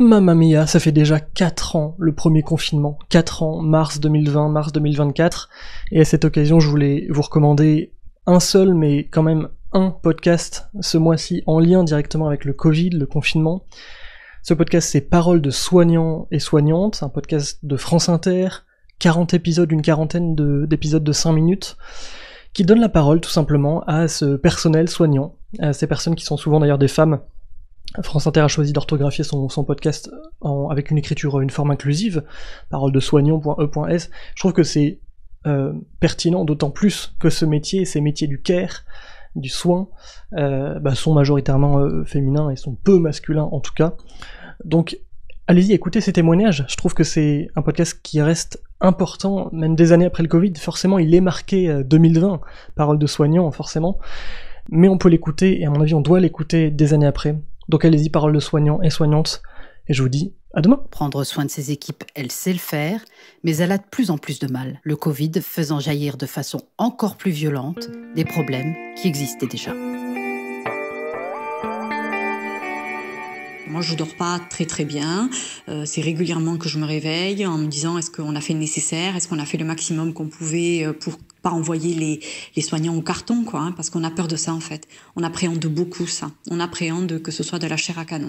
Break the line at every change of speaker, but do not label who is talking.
Mamma mia, ça fait déjà 4 ans le premier confinement. 4 ans, mars 2020, mars 2024. Et à cette occasion, je voulais vous recommander un seul, mais quand même un podcast ce mois-ci en lien directement avec le Covid, le confinement. Ce podcast, c'est Paroles de soignants et soignantes, un podcast de France Inter, 40 épisodes, une quarantaine d'épisodes de 5 minutes, qui donne la parole tout simplement à ce personnel soignant, à ces personnes qui sont souvent d'ailleurs des femmes. France Inter a choisi d'orthographier son podcast avec une écriture, une forme inclusive, paroles-de-soignants.e.s. Je trouve que c'est pertinent, d'autant plus que ces métiers du care, du soin, sont majoritairement féminins et sont peu masculins en tout cas. Donc allez-y, écoutez ces témoignages. Je trouve que c'est un podcast qui reste important, même des années après le Covid. Forcément, il est marqué 2020, paroles de soignants, forcément. Mais on peut l'écouter, et à mon avis, on doit l'écouter des années après. Donc allez-y, paroles de soignants et soignantes, et je vous dis à demain.
Prendre soin de ses équipes, elle sait le faire, mais elle a de plus en plus de mal, le Covid faisant jaillir de façon encore plus violente des problèmes qui existaient déjà.
Moi, je dors pas très bien. C'est régulièrement que je me réveille en me disant est-ce qu'on a fait le nécessaire, est-ce qu'on a fait le maximum qu'on pouvait pour pas envoyer les soignants au carton, quoi, parce qu'on a peur de ça en fait. On appréhende beaucoup ça. On appréhende que ce soit de la chair à canon.